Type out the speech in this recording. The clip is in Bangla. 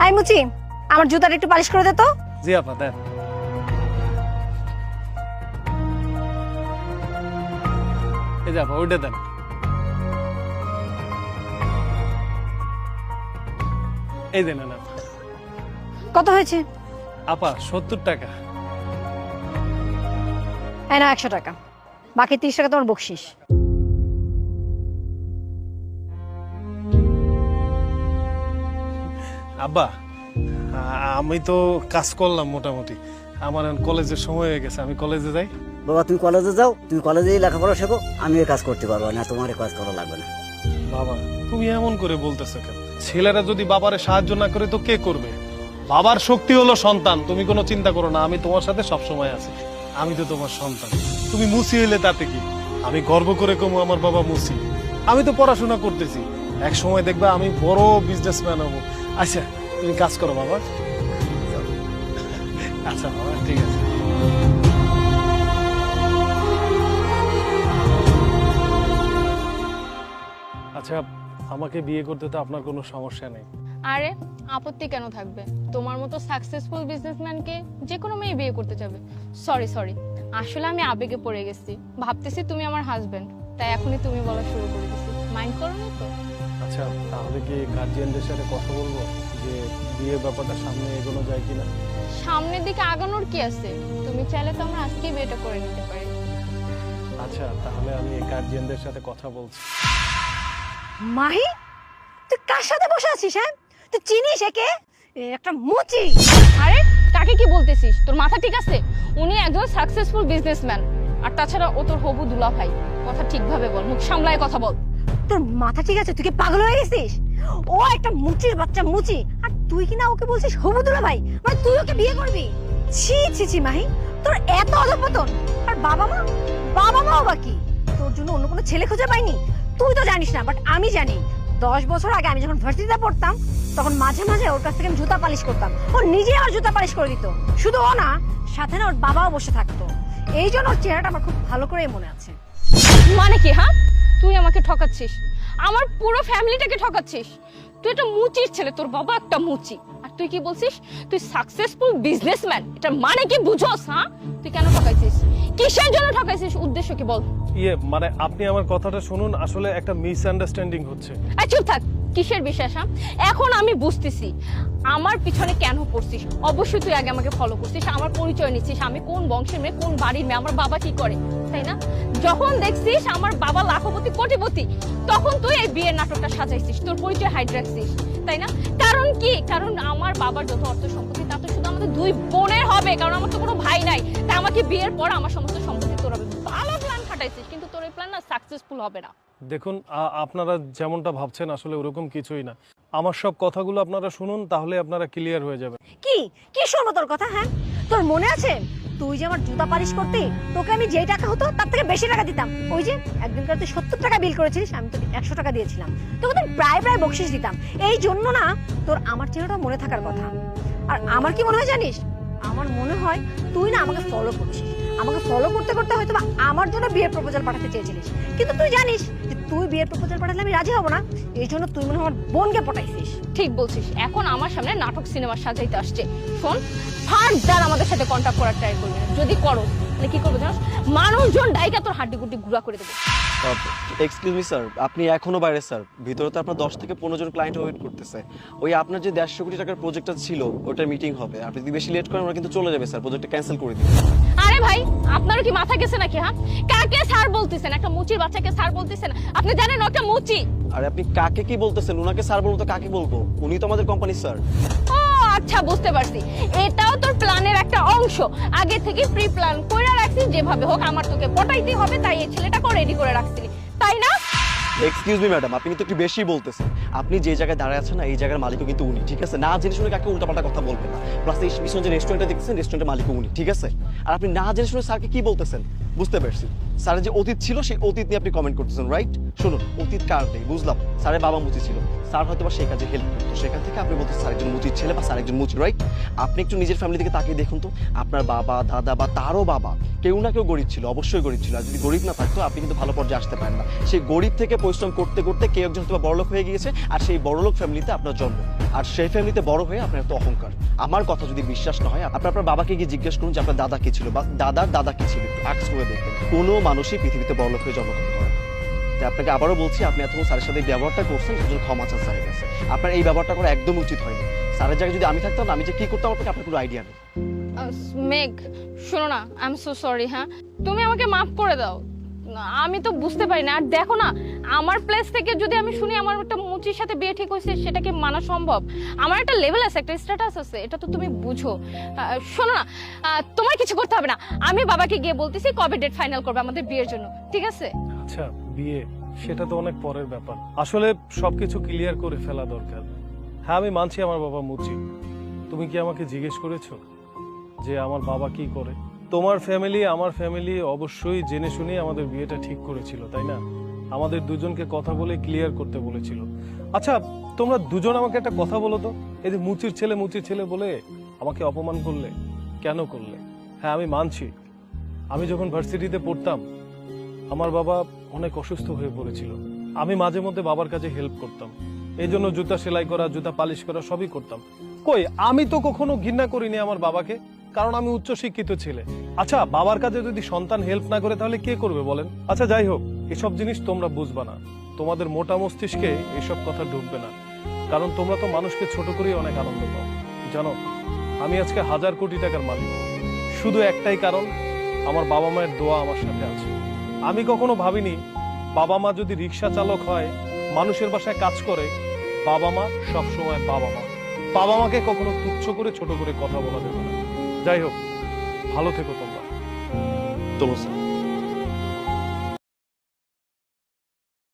আই মুচি, আমার জুতাটা একটু পালিশ করে দে তো। জি আপা দেন। এই যে আপা ওইটা দেন। এই দেন না কত হয়েছে? আপা 70 টাকা। এই নাও 100 টাকা, বাকি 30 টাকা তোমার বকশিস। আব্বা আমি তো কাজ করলাম মোটামুটি, আমার এখন কলেজের সময় হয়ে গেছে, আমি কলেজে যাই। বাবা তুমি কলেজে যাও, তুমি কলেজেই লেখাপড়া শেখো, আমি এই কাজ করতে পারবো না, তোমার এই কাজ করা লাগবে না। বাবা তুমি এমন করে বলতেছো কেন? ছেলেরা যদি বাবারে সাহায্য না করে তো কে করবে? বাবার শক্তি হলো সন্তান, তুমি কোনো চিন্তা করো না, আমি তোমার সাথে সব সময় আছি। আমি তো তোমার সন্তান, তুমি মুসি হইলে তাতে কি? আমি গর্ব করে কমু আমার বাবা মুসি। আমি তো পড়াশোনা করতেছি, এক সময় দেখবা আমি বড় বিজনেসম্যান হবো। আচ্ছা তুমি কাজ করো বাবা। আচ্ছা বাবা ঠিক আছে। আচ্ছা আমাকে বিয়ে করতে তো আপনার কোনো সমস্যা নেই? আরে আপত্তি কেন থাকবে? তোমার মতো সাকসেসফুল বিজনেসম্যানকে যে কোনো মেয়ে বিয়ে করতে যাবে। সরি সরি, আসলে আমি আবেগে পড়ে গেছি, ভাবতেছি তুমি আমার হাজবেন্ড, তাই এখনই তুমি বলা শুরু করে দিছি। মাইন্ড করো না তো? আচ্ছা তাহলে কি গার্জিয়ানদের সাথে কথা বলবো যে বিয়ের ব্যাপারটা সামনে এগোনো যায় কিনা? সামনের দিকে আগানোর কি আছে? তুমি চাইলে তো আমরা আজকেই বিয়েটা করে নিতে পারি। আচ্ছা তাহলে আমি গার্জিয়ানদের সাথে কথা বলছি। মাহি, তুই কার সাথে বসে আছিস? হ্যাঁ, তুই চিনিস একে? একটা মুচি। আরে কাকে কি বলতেছিস? তোর মাথা ঠিক আছে? উনি একজন সাকসেসফুল বিজনেসম্যান, আর তাছাড়া ও তোর হবু দুলা ভাই। কথা ঠিকভাবে বল, মুখ সামলায় কথা বল। তোর মাথা ঠিক আছে? তুই কি পাগল হয়ে গেছিস? ও একটা মুচির বাচ্চা মুচি, আর তুই কি না ওকে বলছিস হবুদুলা ভাই? মানে তুই ওকে বিয়ে করবি? ছি ছি ছি মাহি, তোর এত অধপতন। আর বাবা মাও বাকি তোর জন্য অন্য কোনো ছেলে খুঁজে পাইনি? তুই তো জানিস না, বাট আমি জানি। 10 বছর আগে আমি যখন ভার্সিটিতে পড়তাম, তখন মাঝে মাঝে ওর কাছ থেকে আমি জুতা পালিশ করতাম। ও নিজে আমার জুতা পালিশ করে দিত। শুধু ও না, সাথে না ওর বাবাও বসে থাকতো। এই জন্য ওর চেহারাটা আমার খুব ভালো করেই মনে আছে। মানে কি? হ্যাঁ, তুই আমাকে ঠকাচ্ছিস, আমার পুরো ফ্যামিলিটাকে ঠকাচ্ছিস। তুই একটা মুচির ছেলে, তোর বাবা একটা মুচি, আর তুই কি বলছিস তুই সাকসেসফুল বিজনেসম্যান। এটা মানে কি বুঝোস? হ্যাঁ, তুই কেন ঠকাইছিস? কিসের জন্য ঠকাইছিস? উদ্দেশ্য কি বল? মানে আপনি আমার কথাটা শুনুন, আসলে একটা মিসআন্ডারস্ট্যান্ডিং হচ্ছে। এই চুপ থাক। কিসের বিশ্বাস? হ্যাঁ, এখন আমি বুঝতেছি আমার পিছনে কেন পড়ছিস। অবশ্যই তুই আগে আমাকে ফলো করছিস, আমার পরিচয় নিচ্ছিস, আমি কোন বংশের মেয়ে, কোন বাড়ির মেয়ে, আমার বাবা কি করে, তাই না? যখন দেখছিস আমার বাবা লাখপতি কোটিপতি, তখন তুই এই বিয়ের নাটকটা সাজাইছিস, তোর পরিচয় হাইড রাখছিস, তাই না? কারণ কি? কারণ আমার বাবার যত অর্থ সম্পত্তি তা তো শুধু আমাদের দুই বোনের হবে, কারণ আমার তো কোনো ভাই নাই। তাই আমাকে বিয়ের পর আমার সমস্ত সম্পত্তি তোর হবে। ভালো প্ল্যান খাটাইছিস, কিন্তু তোর এই প্ল্যান না সাকসেসফুল হবে না। দেখুন আপনারা যেমনটা ভাবছেন আসলে ওরকম কিছুই না। আমার সব কথাগুলো আপনারা শুনুন, তাহলে আপনারা ক্লিয়ার হয়ে যাবেন। কি কি শুনবো তোর কথা? হ্যাঁ, তোর মনে আছে তুই যে আমার জুতা পালিশ করতে তোকে আমি যেই টাকা হতো তার থেকে বেশি টাকা দিতাম? ওই যে একদিনকার তুই 70 টাকা বিল করেছিস, আমি তোকে 100 টাকা দিয়েছিলাম। তোকে তো প্রায় বকশিস দিতাম। এই জন্য না তোর আমার চেহারাটা মনে থাকার কথা। আর আমার কি মনে হয় জানিস? আমার মনে হয় তুই না আমাকে ফলো করছিস। আমাকে ফলো করতে করতে হয়তো বা আমার জন্য বিয়ের প্রপোজাল পাঠাতে চেয়েছিলিস, কিন্তু তুই জানিস যে তুই বিয়ের প্রপোজাল পাঠালে আমি রাজি হব না। এই জন্য তুই মনে হয় আমার বোনকে পটাইছিস। ঠিক বলছিস, এখন আমার সামনে নাটক সিনেমা সাজাইতে আসছে। শোন, ফার্দার আমাদের সাথে কন্ট্যাক্ট করার ট্রাই করবি না। যদি করো তাহলে কি করবো জানোস? মানুষজন ডাইকা তোর হাড্ডি গুড্ডি গুঁড়া করে দেবে। এক্সকিউজ মি স্যার, আপনি এখনো বাইরে স্যার। ভিতরে তো আপনার 10 থেকে 15 জন ক্লায়েন্ট ওয়েট করতেছে। ওই আপনার যে 150 কোটি টাকার প্রজেক্টটা ছিল ওটার মিটিং হবে, আপনি যদি বেশি লেট করেন ওরা কিন্তু চলে যাবে স্যার, প্রজেক্টটা ক্যান্সেল করে দিন। আরে ভাই, আপনারও কি মাথা গেছে নাকি? হ্যাঁ, কাকে স্যার বলতেছেন? একটা মুচির বাচ্চাকে স্যার বলতেছেন? আপনি জানেন ওটা মুচি। আরে আপনি কাকে কি বলতেছেন? উনাকে স্যার বলবো তো কাকে বলবো? উনি তো আমাদের কোম্পানি স্যার। ও আচ্ছা, বুঝতে পারছি। এটাও তোর প্ল্যানের একটা অংশ। আগে থেকে প্রি প্ল্যান করে রাখছিস, যেভাবে হোক আমার তোকে পটাইতে হবে, তাই এই ছেলেটাকে রেডি করে রাখছিলি, তাই না? এক্সকিউজ মি ম্যাডাম, আপনি কিন্তু একটু বেশি বলতেছেন। আপনি যে জায়গায় দাঁড়ায় আছেন না, এই জায়গার মালিকও কিন্তু উনি, ঠিক আছে? না জেনে শুনে কাকে উল্টাপাল্টা কথা বলবেন না। প্লাস এই পিছনে যে রেস্টুরেন্টটা দেখতেছেন, রেস্টুরেন্টের মালিকও উনি, ঠিক আছে? আর আপনি না জেনে শুনে স্যারকে কি বলতেছেন? বুঝতে পারছি। স্যারের যে অতীত ছিল সেই অতীত নিয়ে আপনি কমেন্ট করতেছেন, রাইট? শুনুন, অতীত কার নেই বুঝলাম। স্যারের বাবা মুচি ছিল, স্যার হয়তো বা সেই কাজে হেল্প করতো, সেখান থেকে আপনি বলতে স্যার একজন মুচির ছেলে বা স্যার একজন মুচি, রাইট? আপনি একটু নিজের ফ্যামিলি থেকে তাকিয়ে দেখুন তো, আপনার বাবা দাদা বা তারও বাবা কেউ না কেউ গরিব ছিল, অবশ্যই গরিব ছিল। আর যদি গরিব না থাকতো আপনি কিন্তু ভালো পর্যায়ে আসতে পারেন না। সেই গরিব থেকে পরিশ্রম করতে করতে কেউ একজন হয়তো বড়লোক হয়ে গিয়েছে, আর সেই বড়লোক ফ্যামিলিতে আপনার জন্ম, আর সেই ফ্যামিলিতে বড় হয়ে আপনার এত অহংকার। আমার কথা যদি বিশ্বাস না হয়, আপনার বাবাকে গিয়ে জিজ্ঞেস করুন যে আপনার দাদা কি ছিল বা দাদার দাদা কি ছিল, একটু আক্স করে দেখবেন। কোনো মানুষই পৃথিবীতে বড়লোক হয়ে জন্মগ্রহণ করে না। তাই আপনাকে আবারও বলছি, আপনি এতক্ষণ স্যারের সাথে এই ব্যবহারটা করছেন, সেজন্য ক্ষমা চান স্যারের কাছে। আপনার এই ব্যবহারটা করা একদম উচিত হয়নি। স্যারের জায়গায় যদি আমি থাকতাম, আমি যে কি করতাম আপনার কোনো আইডিয়া নেই। মেঘ, শোনো না, আই এম সো সরি। হ্যাঁ, তুমি আমাকে মাফ করে দাও, আমি তো বুঝতে পারি না। আর দেখো না, আমার প্লেস থেকে যদি আমি শুনি আমার একটা মুচির সাথে বিয়ে ঠিক হয়েছে, সেটা কি মানা সম্ভব? আমার একটা লেভেল আছে, একটা স্ট্যাটাস আছে, এটা তো তুমি বুঝো। শোনো না, তোমার কিছু করতে হবে না, আমি বাবাকে গিয়ে বলতেছি কবে ডেট ফাইনাল করবে আমাদের বিয়ের জন্য, ঠিক আছে? আচ্ছা, বিয়ে সেটা তো অনেক পরের ব্যাপার, আসলে সবকিছু ক্লিয়ার করে ফেলা দরকার। হ্যাঁ, আমি মানছি আমার বাবা মুচি। তুমি কি আমাকে জিজ্ঞেস করেছো যে আমার বাবা কি করে? তোমার ফ্যামিলি আমার ফ্যামিলি অবশ্যই জেনে শুনে আমাদের বিয়েটা ঠিক করেছিল, তাই না? আমাদের দুজনকে কথা বলে ক্লিয়ার করতে বলেছিল। আচ্ছা, তোমরা দুজন আমাকে একটা কথা বলো তো, এই যে মুচির ছেলে বলে আমাকে অপমান করলে, কেন করলে? হ্যাঁ, আমি মানছি, আমি যখন ভার্সিটিতে পড়তাম আমার বাবা অনেক অসুস্থ হয়ে পড়েছিল। আমি মাঝে মধ্যে বাবার কাছে হেল্প করতাম, এই জন্য জুতা সেলাই করা, জুতা পালিশ করা সবই করতাম। কই, আমি তো কখনো ঘৃণা করিনি আমার বাবাকে, কারণ আমি উচ্চ শিক্ষিত ছেলে। আচ্ছা, বাবার কাছে যদি সন্তান হেল্প না করে তাহলে কে করবে বলেন? আচ্ছা, যাই হোক, এসব জিনিস তোমরা বুঝবা না, তোমাদের মোটা মস্তিষ্কে এসব কথা ঢুকবে না, কারণ তোমরা তো মানুষকে ছোট করেই অনেক আনন্দ পাও। জানো, আমি আজকে 1000 কোটি টাকার মালিক, শুধু একটাই কারণ, আমার বাবা মায়ের দোয়া আমার সাথে আছে। আমি কখনো ভাবিনি বাবা মা যদি রিক্সা চালক হয়, মানুষের বাসায় কাজ করে, বাবা মা সবসময় বাবা মা। বাবা মাকে কখনো তুচ্ছ করে ছোট করে কথা বলা যাবে না। যাই হোক, ভালো থেকো তোমরা। চলো স্যার।